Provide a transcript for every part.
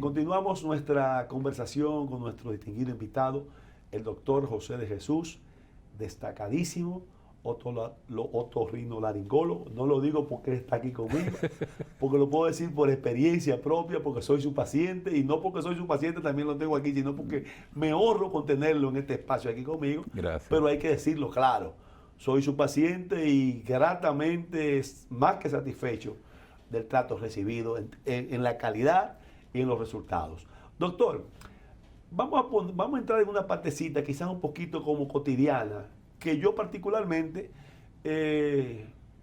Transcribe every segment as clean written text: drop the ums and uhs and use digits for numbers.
Bien, continuamos nuestra conversación con nuestro distinguido invitado, el doctor José de Jesús, destacadísimo otorrinolaringólogo. No lo digo porque él está aquí conmigo, porque lo puedo decir por experiencia propia, porque soy su paciente, y no porque soy su paciente también lo tengo aquí, sino porque me honro con tenerlo en este espacio aquí conmigo. Gracias. Pero hay que decirlo claro, soy su paciente y gratamente más que satisfecho del trato recibido en la calidad y en los resultados. Doctor, vamos a entrar en una partecita quizás un poquito como cotidiana, que yo particularmente,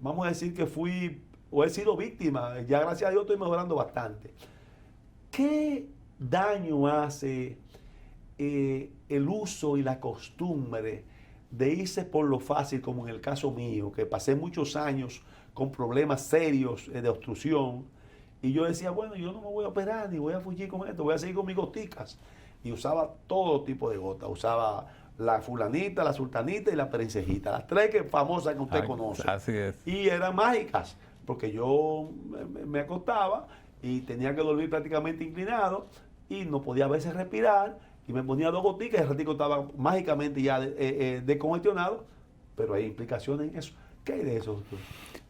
vamos a decir que fui o he sido víctima, ya gracias a Dios estoy mejorando bastante. ¿Qué daño hace el uso y la costumbre de irse por lo fácil, como en el caso mío, que pasé muchos años con problemas serios de obstrucción, y yo decía, bueno, yo no me voy a operar ni voy a fugir con esto, voy a seguir con mis goticas, y usaba todo tipo de gotas, usaba la fulanita, la sultanita y la perencejita, las tres famosas que usted conoce. Así es. Y eran mágicas, porque yo me acostaba y tenía que dormir prácticamente inclinado y no podía a veces respirar, y me ponía dos goticas y el ratico estaba mágicamente ya descongestionado, pero hay implicaciones en eso. ¿Qué hay de eso, doctor?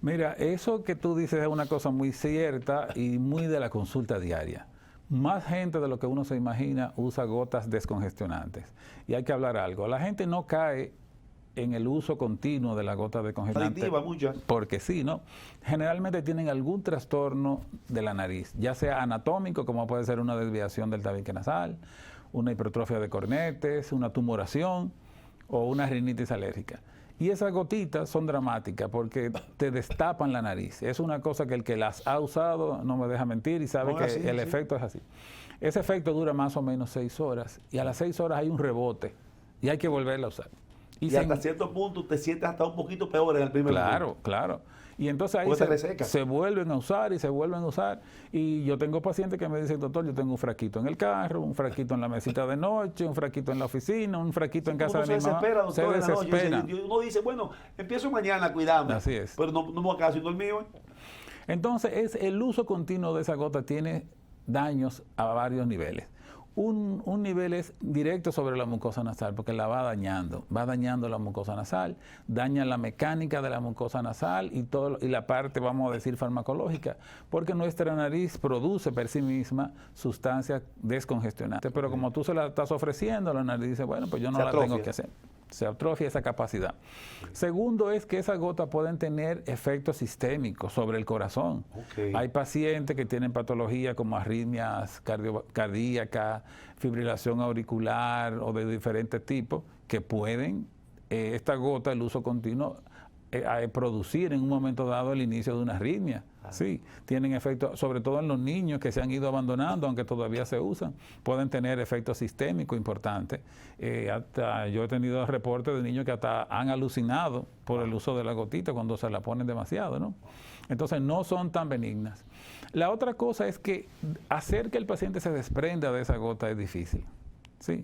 Mira, eso que tú dices es una cosa muy cierta y muy de la consulta diaria. Más gente de lo que uno se imagina usa gotas descongestionantes. Y hay que hablar algo. La gente no cae en el uso continuo de la gota descongestionante. Adictiva, muchas. Porque sí, ¿no? Generalmente tienen algún trastorno de la nariz, ya sea anatómico, como puede ser una desviación del tabique nasal, una hipertrofia de cornetes, una tumoración o una rinitis alérgica. Y esas gotitas son dramáticas porque te destapan la nariz. Es una cosa que el que las ha usado no me deja mentir y sabe que el efecto es así. Ese efecto dura más o menos 6 horas y a las 6 horas hay un rebote y hay que volverla a usar. Y hasta cierto punto te sientes hasta un poquito peor en el primer momento. Claro. Y entonces ahí se vuelven a usar y se vuelven a usar. Y yo tengo pacientes que me dicen, doctor, yo tengo un fraquito en el carro, un fraquito en la mesita de noche, un fraquito en la oficina, un fraquito en casa de mi mamá. Se desespera. Uno dice, bueno, empiezo mañana a cuidarme. Así es. Pero no me voy a quedar sin dormir. Entonces, el uso continuo de esa gota tiene daños a varios niveles. Un nivel es directo sobre la mucosa nasal porque la va dañando la mucosa nasal, daña la mecánica de la mucosa nasal y la parte, vamos a decir, farmacológica, porque nuestra nariz produce por sí misma sustancias descongestionantes, pero como tú se la estás ofreciendo, la nariz dice, bueno, pues yo no la tengo que hacer. Se atrofia esa capacidad. Segundo es que esas gotas pueden tener efectos sistémicos sobre el corazón. Hay pacientes que tienen patologías como arritmias cardíacas, fibrilación auricular o de diferentes tipos que pueden, esta gota, el uso continuo, producir en un momento dado el inicio de una arritmia. Sí, tienen efectos, sobre todo en los niños que se han ido abandonando, aunque todavía se usan, pueden tener efectos sistémicos importantes. Hasta yo he tenido reportes de niños que hasta han alucinado por el uso de la gotita cuando se la ponen demasiado, ¿no? Entonces no son tan benignas. La otra cosa es que hacer que el paciente se desprenda de esa gota es difícil, ¿sí?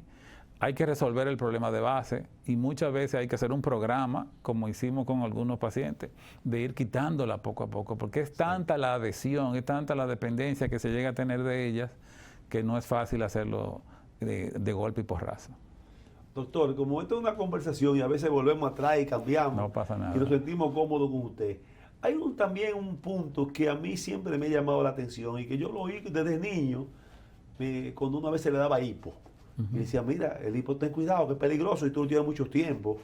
Hay que resolver el problema de base y muchas veces hay que hacer un programa, como hicimos con algunos pacientes, de ir quitándola poco a poco, porque es tanta la adhesión, es tanta la dependencia que se llega a tener de ellas, que no es fácil hacerlo de golpe y porrazo. Doctor, como esto es una conversación y a veces volvemos atrás y cambiamos, no pasa nada, y nos sentimos cómodos con usted, hay también un punto que a mí siempre me ha llamado la atención y que yo lo oí desde niño, cuando una vez se le daba hipo. Y decía, mira, el hipo, ten cuidado, que es peligroso y tú no tienes mucho tiempo.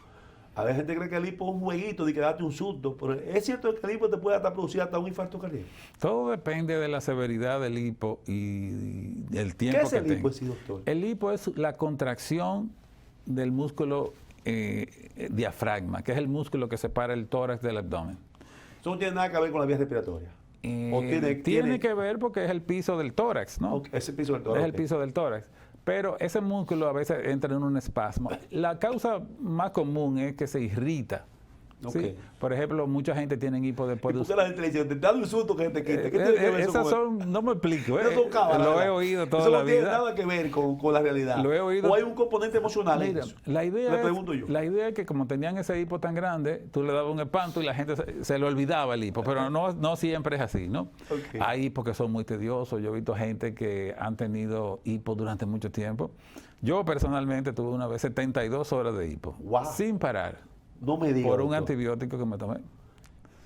A veces gente cree que el hipo es un jueguito de que darte un susto, pero es cierto que el hipo te puede hasta producir hasta un infarto cardíaco. Todo depende de la severidad del hipo y del tiempo que tenga. ¿Qué es el hipo, sí, doctor? El hipo es la contracción del músculo diafragma, que es el músculo que separa el tórax del abdomen. Eso no tiene nada que ver con la vía respiratoria. Tiene que ver porque es el piso del tórax, ¿no? Es el piso del tórax. Es el piso del tórax. Pero ese músculo a veces entra en un espasmo. La causa más común es que se irrita Ok. Sí. Por ejemplo, mucha gente tiene hipo después ¿Y de por qué la gente le dice, te da un insulto que te quite? ¿Qué tiene que ver eso esas con son, no me explico, Esas son cábalas, lo he ¿verdad? oído toda Eso la no tiene vida. nada que ver con la realidad. Lo he oído. ¿O hay un componente emocional en Mira, eso? la Le idea, pregunto yo. la idea es que como tenían ese hipo tan grande, tú le dabas un espanto y la gente se le olvidaba el hipo, pero no siempre es así, ¿no? Ok. Hay hipos que son muy tediosos. Yo he visto gente que han tenido hipo durante mucho tiempo. Yo personalmente tuve una vez 72 horas de hipo, Wow. sin parar, No me diga. por un doctor. antibiótico que me tomé.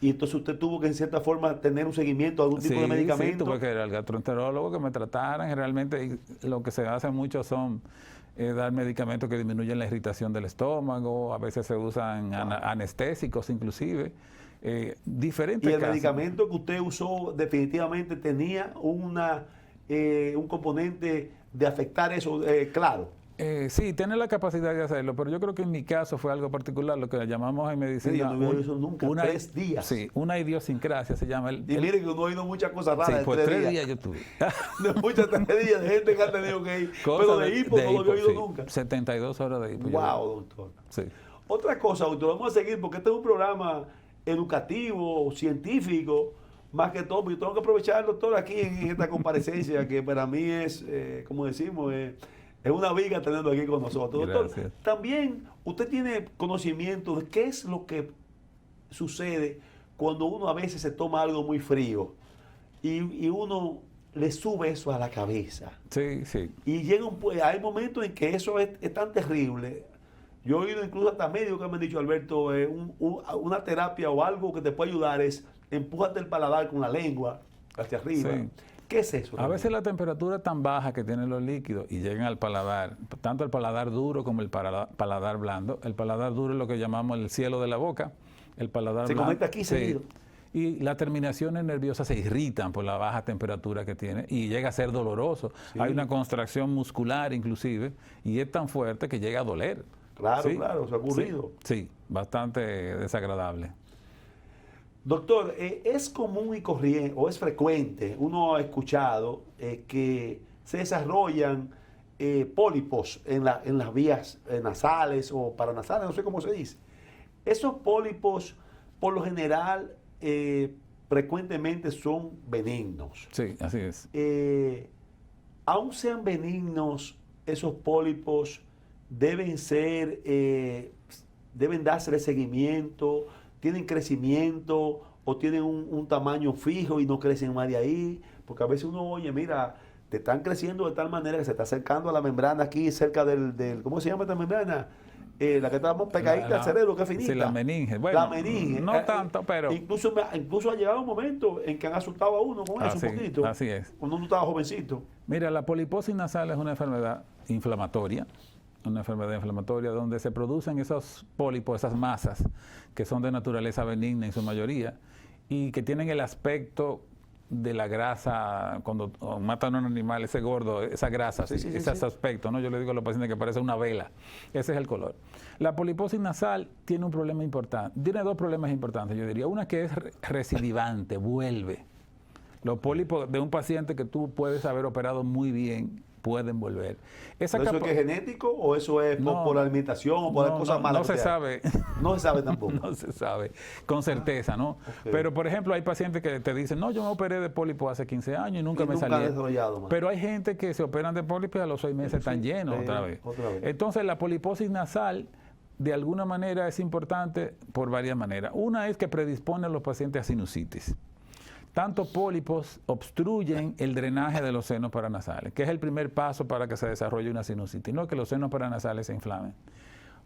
Y entonces usted tuvo que en cierta forma tener un seguimiento, algún tipo de medicamento. Sí, tuve que ir al gastroenterólogo que me trataran. Realmente lo que se hace mucho son dar medicamentos que disminuyen la irritación del estómago. A veces se usan anestésicos inclusive. Diferentes Y el casos. medicamento que usted usó definitivamente tenía un componente de afectar eso, claro. Sí, tiene la capacidad de hacerlo, pero yo creo que en mi caso fue algo particular, lo que llamamos en medicina. Sí, yo no había visto nunca, 3 días. Sí, una idiosincrasia se llama. Y mire que uno ha oído muchas cosas raras Sí, de pues 3 días. yo tuve. De muchas tragedias de gente que ha tenido que ir. Cosas Pero de hipo no lo había oído sí. nunca. 72 horas de hipo. Wow, doctor. Sí. Otra cosa, doctor, vamos a seguir porque este es un programa educativo, científico, más que todo. Yo tengo que aprovechar, doctor, aquí en esta comparecencia, que para mí es, como decimos, es una viga tenerlo aquí con nosotros. Doctor, Gracias. también usted tiene conocimiento de qué es lo que sucede cuando uno a veces se toma algo muy frío y uno le sube eso a la cabeza. Sí, sí. Y hay momentos en que eso es tan terrible. Yo he oído incluso hasta médicos que me han dicho, Alberto, una terapia o algo que te puede ayudar es empújate el paladar con la lengua hacia arriba. Sí. ¿Qué es eso? A veces la temperatura es tan baja que tienen los líquidos y llegan al paladar, tanto el paladar duro como el paladar blando. El paladar duro es lo que llamamos el cielo de la boca. El paladar Se blando. conecta aquí seguido. Y las terminaciones nerviosas se irritan por la baja temperatura que tiene y llega a ser doloroso. Sí. Hay una contracción muscular inclusive y es tan fuerte que llega a doler. Claro, Sí. claro, se ha ocurrido. Sí, bastante desagradable. Doctor, es común y corriente, o es frecuente, uno ha escuchado que se desarrollan pólipos en las vías nasales o paranasales, no sé cómo se dice. Esos pólipos, por lo general, frecuentemente son benignos. Sí, así es. Aun sean benignos, esos pólipos deben dársele seguimiento, tienen crecimiento o tienen un tamaño fijo y no crecen más de ahí, porque a veces uno oye, mira, te están creciendo de tal manera que se está acercando a la membrana aquí cerca del ¿cómo se llama esta membrana? La que estamos pegadita al cerebro, que es finita. Sí, la meninge. Bueno, la meninge. no tanto, pero... Incluso ha llegado un momento en que han asustado a uno con eso un poquito. Así es. Cuando uno estaba jovencito. Mira, la poliposis nasal es una enfermedad inflamatoria, donde se producen esos pólipos, esas masas, que son de naturaleza benigna en su mayoría, y que tienen el aspecto de la grasa, cuando matan a un animal, ese gordo, esa grasa, Sí, ese aspecto, ¿no? Yo le digo a los pacientes que parece una vela. Ese es el color. La poliposis nasal tiene un problema importante, tiene dos problemas importantes, yo diría. Una que es recidivante, vuelve. Los pólipos de un paciente que tú puedes haber operado muy bien, pueden volver. ¿Eso es que es genético o eso es por la alimentación o por las cosas malas? No se sabe. No se sabe tampoco. No se sabe con certeza, ¿no? Okay. Pero, por ejemplo, hay pacientes que te dicen, no, yo me operé de pólipo hace 15 años y nunca me nunca salí. desarrollado más. Pero hay gente que se operan de pólipo y a los 6 meses están llenos otra vez. Entonces, la poliposis nasal, de alguna manera, es importante por varias maneras. Una es que predispone a los pacientes a sinusitis. Tanto pólipos obstruyen el drenaje de los senos paranasales, que es el primer paso para que se desarrolle una sinusitis, no que los senos paranasales se inflamen.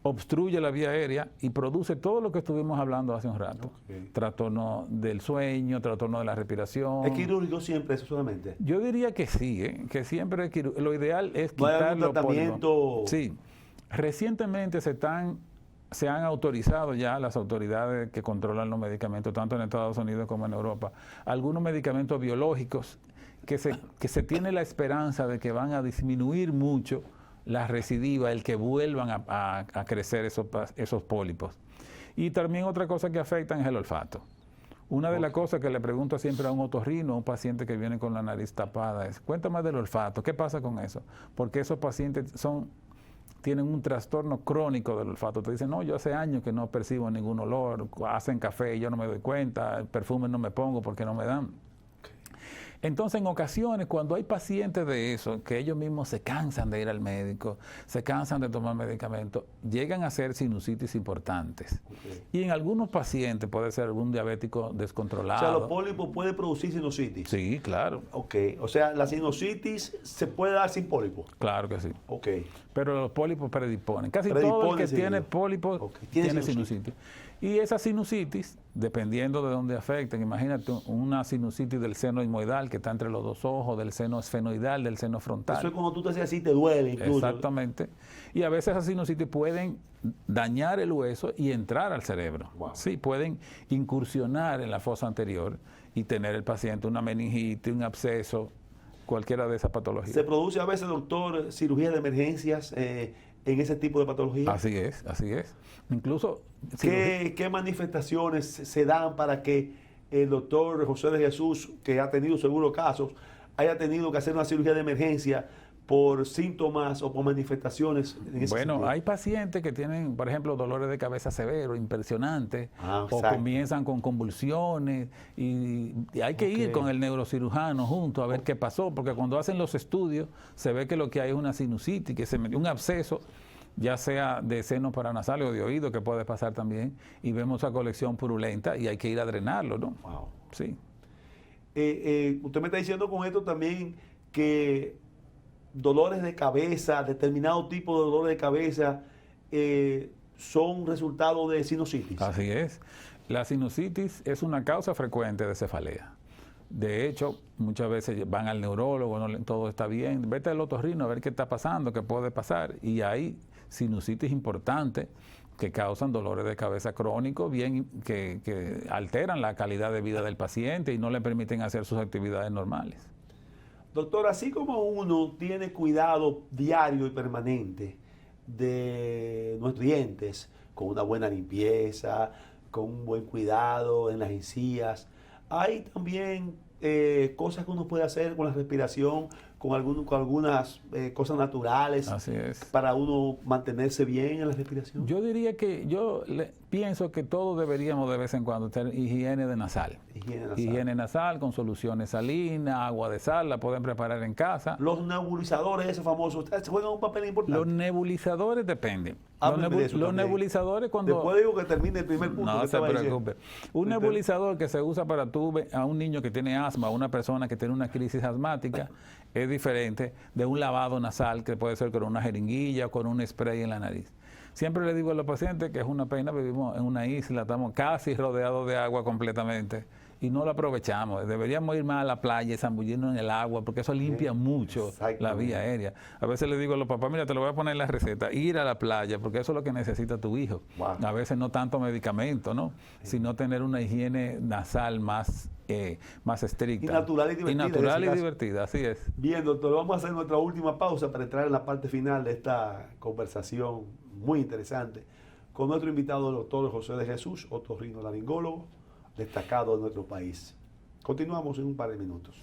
Obstruye la vía aérea y produce todo lo que estuvimos hablando hace un rato. Okay. Trastorno del sueño, trastorno de la respiración. ¿Es quirúrgico siempre eso solamente? Yo diría que sí, que siempre es quirúrgico. Lo ideal es quitar los pólipos. Sí. Recientemente se han autorizado ya las autoridades que controlan los medicamentos, tanto en Estados Unidos como en Europa, algunos medicamentos biológicos que se tiene la esperanza de que van a disminuir mucho la recidiva, el que vuelvan a crecer esos pólipos. Y también otra cosa que afectan es el olfato. Una de las cosas que le pregunto siempre a un otorrino, a un paciente que viene con la nariz tapada, es, cuéntame del olfato, ¿qué pasa con eso? Porque esos pacientes son tienen un trastorno crónico del olfato. Te dicen, no, yo hace años que no percibo ningún olor, hacen café y yo no me doy cuenta, el perfume no me pongo porque no me dan. Entonces, en ocasiones, cuando hay pacientes de eso, que ellos mismos se cansan de ir al médico, se cansan de tomar medicamentos, llegan a ser sinusitis importantes. Okay. Y en algunos pacientes puede ser algún diabético descontrolado. O sea, los pólipos pueden producir sinusitis. Sí, claro. Ok, o sea, la sinusitis se puede dar sin pólipo. Claro que sí. Ok. Pero los pólipos predisponen. Casi todo el que tiene pólipos tiene sinusitis. Y esa sinusitis, dependiendo de dónde afecten, imagínate una sinusitis del seno etmoidal que está entre los dos ojos, del seno esfenoidal, del seno frontal. Eso es cuando tú te haces así, te duele incluso. Exactamente. Y a veces esas sinusitis pueden dañar el hueso y entrar al cerebro. Wow. Sí, pueden incursionar en la fosa anterior y tener el paciente una meningitis, un absceso, cualquiera de esas patologías. ¿Se produce a veces, doctor, cirugía de emergencias en ese tipo de patologías? Así es, así es. Incluso... ¿Qué manifestaciones se dan para que el doctor José de Jesús, que ha tenido seguros casos, haya tenido que hacer una cirugía de emergencia por síntomas o por manifestaciones en ese sentido? Hay pacientes que tienen, por ejemplo, dolores de cabeza severos, impresionantes, o comienzan con convulsiones, y hay que ir con el neurocirujano junto a ver qué pasó, porque cuando hacen los estudios se ve que lo que hay es una sinusitis, que se metió un absceso, ya sea de seno paranasal o de oído, que puede pasar también, y vemos esa colección purulenta y hay que ir a drenarlo, ¿no? Wow. Sí. Usted me está diciendo con esto también que dolores de cabeza, determinado tipo de dolores de cabeza, son resultado de sinusitis. Así es. La sinusitis es una causa frecuente de cefalea. De hecho, muchas veces van al neurólogo, no, todo está bien, vete al otorrino a ver qué está pasando, qué puede pasar. Y hay sinusitis importantes que causan dolores de cabeza crónicos, bien que alteran la calidad de vida del paciente y no le permiten hacer sus actividades normales. Doctor, así como uno tiene cuidado diario y permanente de nuestros dientes, con una buena limpieza, con un buen cuidado en las encías, hay también cosas que uno puede hacer con la respiración, con algunas cosas naturales. Así es. Para uno mantenerse bien en la respiración. Yo diría que pienso que todos deberíamos de vez en cuando tener higiene de nasal. Higiene nasal con soluciones salinas, agua de sal, la pueden preparar en casa. Los nebulizadores, esos famosos, juegan un papel importante. Los nebulizadores dependen. Los nebulizadores cuando... Después digo que termine el primer punto. No se preocupe. Un nebulizador que se usa para a un niño que tiene asma, a una persona que tiene una crisis asmática, es diferente de un lavado nasal que puede ser con una jeringuilla o con un spray en la nariz. Siempre le digo a los pacientes que es una pena, vivimos en una isla, estamos casi rodeados de agua completamente y no lo aprovechamos. Deberíamos ir más a la playa y zambullirnos en el agua porque eso limpia mucho la vía aérea. A veces le digo a los papás, mira, te lo voy a poner en la receta, ir a la playa porque eso es lo que necesita tu hijo. Wow. A veces no tanto medicamento, ¿no? Sino tener una higiene nasal más estricta. Y natural y divertida. Y natural y divertida, así es. Bien, doctor, vamos a hacer nuestra última pausa para entrar en la parte final de esta conversación muy interesante con nuestro invitado, el doctor José de Jesús, otorrinolaringólogo, destacado de nuestro país. Continuamos en un par de minutos.